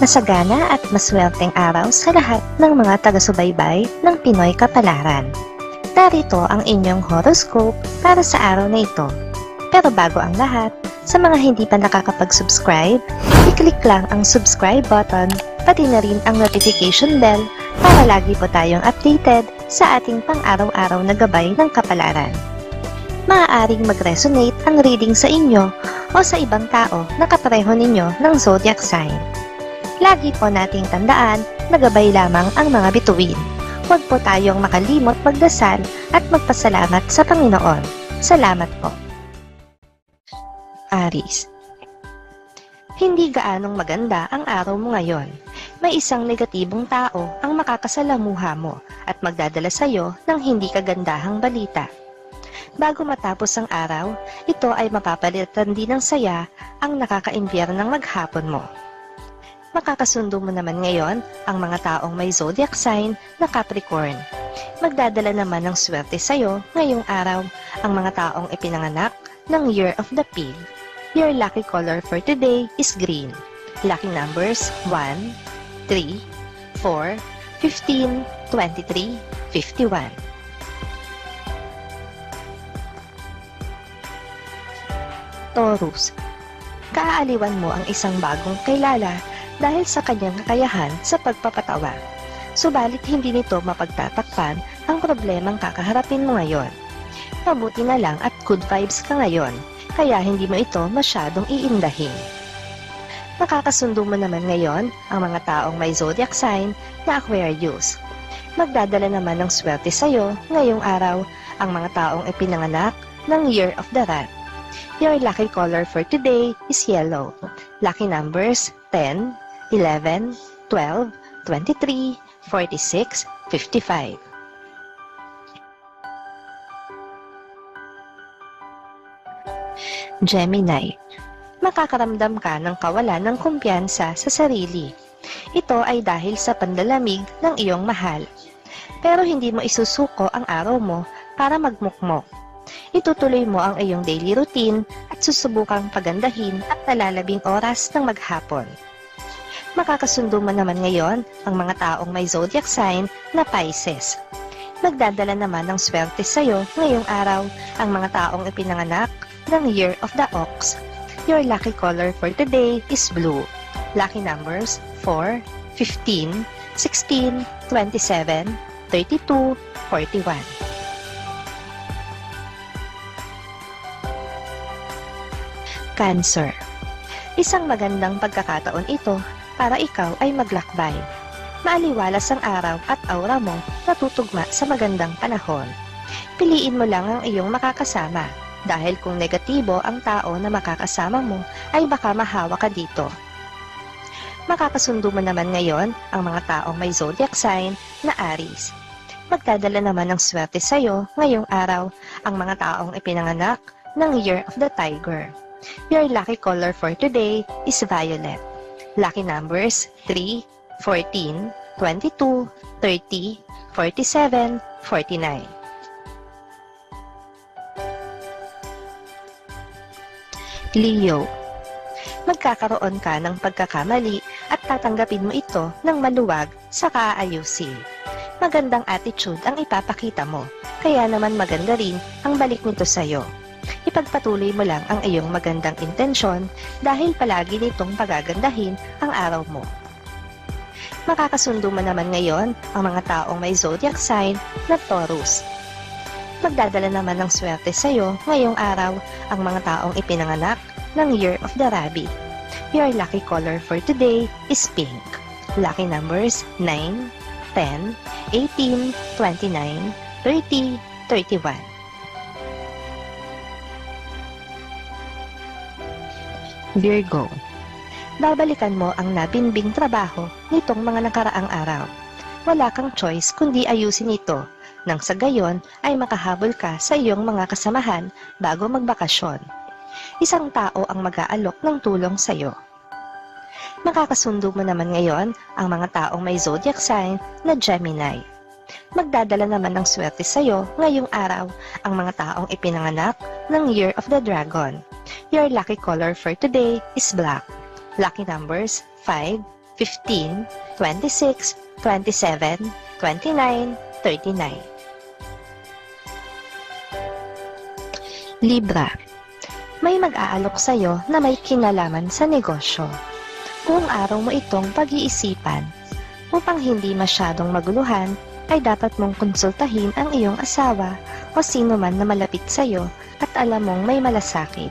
Masagana at maswerteng araw sa lahat ng mga taga-subaybay ng Pinoy Kapalaran. Narito ang inyong horoscope para sa araw na ito. Pero bago ang lahat, sa mga hindi pa nakakapag-subscribe, i-click lang ang subscribe button, pati na rin ang notification bell para lagi po tayong updated sa ating pang-araw-araw na gabay ng kapalaran. Maaaring mag-resonate ang reading sa inyo o sa ibang tao na kapareho ninyo ng zodiac sign. Lagi po nating tandaan na gabay lamang ang mga bituin. Huwag po tayong makalimot magdasal at magpasalamat sa Panginoon. Salamat po. Aries. Hindi gaanong maganda ang araw mo ngayon. May isang negatibong tao ang makakasalamuha mo at magdadala sa iyo ng hindi kagandahang balita. Bago matapos ang araw, ito ay mapapalitan din ng saya ang nakaka-imbyar ng maghapon mo. Makakasundo mo naman ngayon ang mga taong may zodiac sign na Capricorn. Magdadala naman ng swerte sa iyo ngayong araw ang mga taong ipinanganak ng Year of the Pig. Your lucky color for today is green. Lucky numbers 1, 3, 4, 15, 23, 51. Taurus. Kaaaliwan mo ang isang bagong kilala dahil sa kanyang kakayahan sa pagpapatawa. Subalit hindi nito mapagtatakpan ang problemang kakaharapin mo ngayon. Mabuti na lang at good vibes ka ngayon, kaya hindi mo ito masyadong iindahin. Makakasundo mo naman ngayon ang mga taong may zodiac sign na Aquarius. Magdadala naman ng swerte sa iyo ngayong araw ang mga taong ipinanganak ng Year of the Rat. Your lucky color for today is yellow. Lucky numbers 10, 11, 12, 23, 46, 55. Gemini. Makakaramdam ka ng kawalan ng kumpiyansa sa sarili. Ito ay dahil sa panlalamig ng iyong mahal. Pero hindi mo isusuko ang araw mo para magmukmok. Itutuloy mo ang iyong daily routine at susubukang pagandahin at nalalabing oras ng maghapon. Makakasundo mo naman ngayon ang mga taong may zodiac sign na Pisces. Magdadala naman ng swerte sa iyo ngayong araw ang mga taong ipinanganak ng Year of the Ox. Your lucky color for today is blue. Lucky numbers 4, 15, 16, 27, 32, 41. Cancer. Isang magandang pagkakataon ito para ikaw ay maglakbay. Maaliwalas ang araw at aura mo na tutugma sa magandang panahon. Piliin mo lang ang iyong makakasama dahil kung negatibo ang tao na makakasama mo ay baka mahawa ka dito. Makakasundo mo naman ngayon ang mga taong may zodiac sign na Aries. Magdadala naman ng swerte sa iyo ngayong araw ang mga taong ipinanganak ng Year of the Tiger. Your lucky color for today is violet. Lucky numbers 3, 14, 22, 30, 47, 49. Leo. Magkakaroon ka ng pagkakamali at tatanggapin mo ito ng maluwag sa kaayusin. Magandang attitude ang ipapakita mo, kaya naman maganda rin ang balik nito sa iyo. Ipagpatuloy mo lang ang iyong magandang intensyon dahil palagi nitong pagagandahin ang araw mo. Makakasundo mo naman ngayon ang mga taong may zodiac sign na Taurus. Magdadala naman ng swerte sa iyo ngayong araw ang mga taong ipinanganak ng Year of the Rabbit. Your lucky color for today is pink. Lucky numbers 9, 10, 18, 29, 30, 31. Virgo. Babalikan mo ang nabinbing trabaho nitong mga nakaraang araw. Wala kang choice kundi ayusin ito, nang sa gayon ay makahabol ka sa iyong mga kasamahan bago magbakasyon. Isang tao ang mag-aalok ng tulong sa iyo. Makakasundo mo naman ngayon ang mga taong may zodiac sign na Gemini. Magdadala naman ng swerte sa iyo ngayong araw ang mga taong ipinanganak ng Year of the Dragon. Your lucky color for today is black. Lucky numbers 5, 15, 26, 27, 29, 39. Libra. May mag-aalok sa'yo na may kinalaman sa negosyo. Buong araw mo itong pag-iisipan. Upang hindi masyadong maguluhan, ay dapat mong konsultahin ang iyong asawa o sino man na malapit sa'yo at alam mong may malasakit.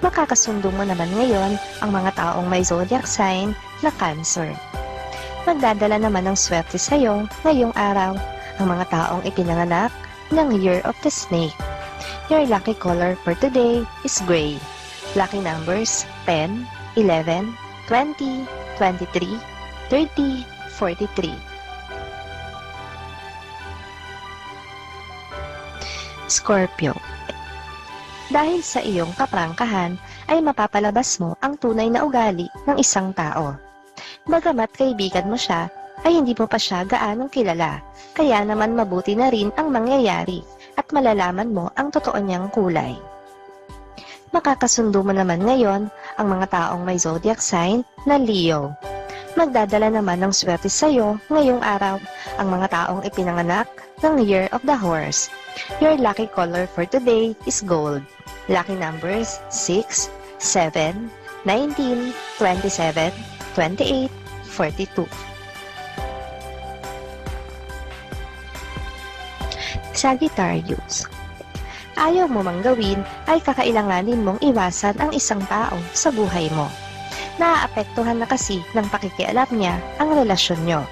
Makakasundo mo naman ngayon ang mga taong may zodiac sign na Cancer. Magdadala naman ng swerte sa'yo ngayong araw ang mga taong ipinanganak ng Year of the Snake. Your lucky color for today is gray. Lucky numbers 10, 11, 20, 23, 30, 43. Scorpio. Dahil sa iyong kaprangkahan, ay mapapalabas mo ang tunay na ugali ng isang tao. Bagamat kaibigan mo siya, ay hindi mo pa siya gaanong kilala, kaya naman mabuti na rin ang mangyayari at malalaman mo ang totoo niyang kulay. Makakasundo mo naman ngayon ang mga taong may zodiac sign na Leo. Magdadala naman ng swerte sa iyo ngayong araw ang mga taong ipinanganak ng Year of the Horse. Your lucky color for today is gold. Lucky numbers 6, 7, 19, 27, 28, 42. Sagittarius. Ayaw mo mang gawin ay kakailanganin mong iwasan ang isang tao sa buhay mo. Naaapektuhan na kasi ng pakikialam niya ang relasyon nyo.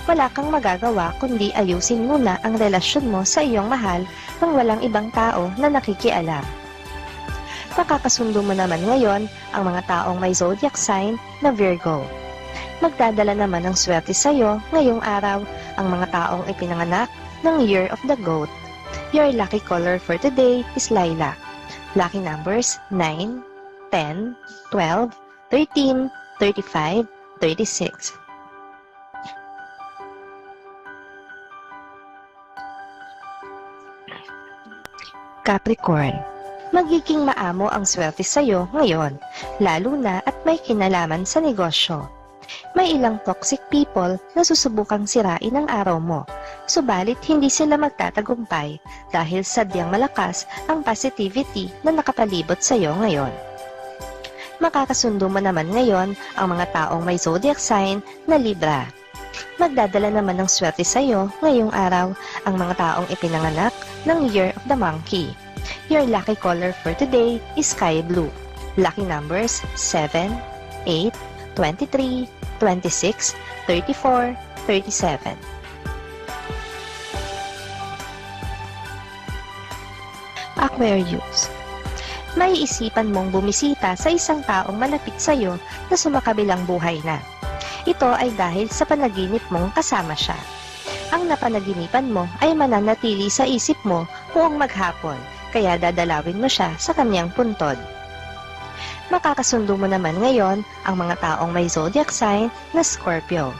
Wala kang magagawa kundi ayusin muna ang relasyon mo sa iyong mahal nang walang ibang tao na nakikialam. Makakasundo mo naman ngayon ang mga taong may zodiac sign na Virgo. Magdadala naman ng swerte sa iyo ngayong araw ang mga taong ipinanganak ng Year of the Goat. Your lucky color for today is lilac. Lucky numbers 9, 10, 12, 13, 35, 36. Capricorn. Magiging maamo ang swerte sa iyo ngayon, lalo na at may kinalaman sa negosyo. May ilang toxic people na susubukang sirain ang araw mo, subalit hindi sila magtatagumpay dahil sadyang malakas ang positivity na nakapalibot sa iyo ngayon. Makakasundo mo naman ngayon ang mga taong may zodiac sign na Libra. Magdadala naman ng swerte sa iyo ngayong araw ang mga taong ipinanganak ng Year of the Monkey. Your lucky color for today is sky blue. Lucky numbers 7, 8, 23, 26, 34, 37. Aquarius. May isipan mong bumisita sa isang taong malapit sa iyo na sumakabilang buhay na. Ito ay dahil sa panaginip mong kasama siya. Ang napanaginipan mo ay mananatili sa isip mo buong maghapon, kaya dadalawin mo siya sa kanyang puntod. Makakasundo mo naman ngayon ang mga taong may zodiac sign na Scorpio.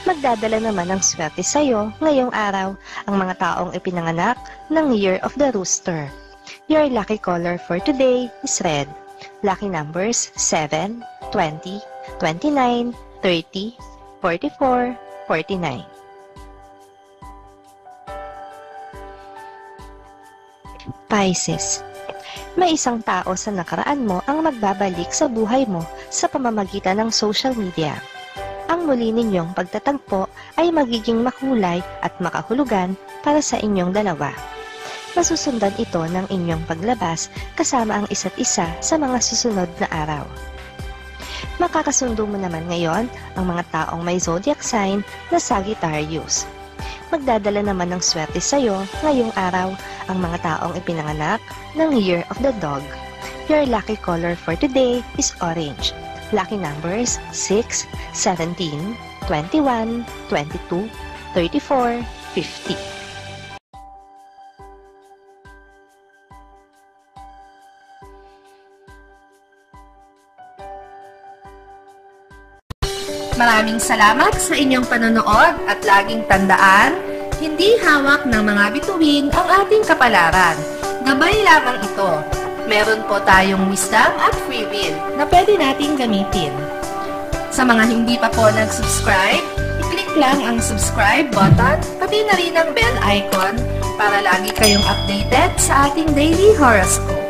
Magdadala naman ng swerte sa iyo ngayong araw ang mga taong ipinanganak ng Year of the Rooster. Your lucky color for today is red. Lucky numbers 7, 20, 29, 30, 44, 49. Pisces. May isang tao sa nakaraan mo ang magbabalik sa buhay mo sa pamamagitan ng social media. Ang muli ninyong pagtatagpo ay magiging makulay at makahulugan para sa inyong dalawa. Masusundan ito ng inyong paglabas kasama ang isa't isa sa mga susunod na araw. Makakasundo mo naman ngayon ang mga taong may zodiac sign na Sagittarius. Magdadala naman ng swerte sa iyo ngayong araw ang mga taong ipinanganak ng Year of the Dog. Your lucky color for today is orange. Lucky numbers 6, 17, 21, 22, 34, 50. Maraming salamat sa inyong panonood at laging tandaan, hindi hawak ng mga bituin ang ating kapalaran. Gabay lamang ito. Meron po tayong wisdom at free will na pwede nating gamitin. Sa mga hindi pa po nag-subscribe, i-click lang ang subscribe button, pati na rin ang bell icon para lagi kayong updated sa ating daily horoscope.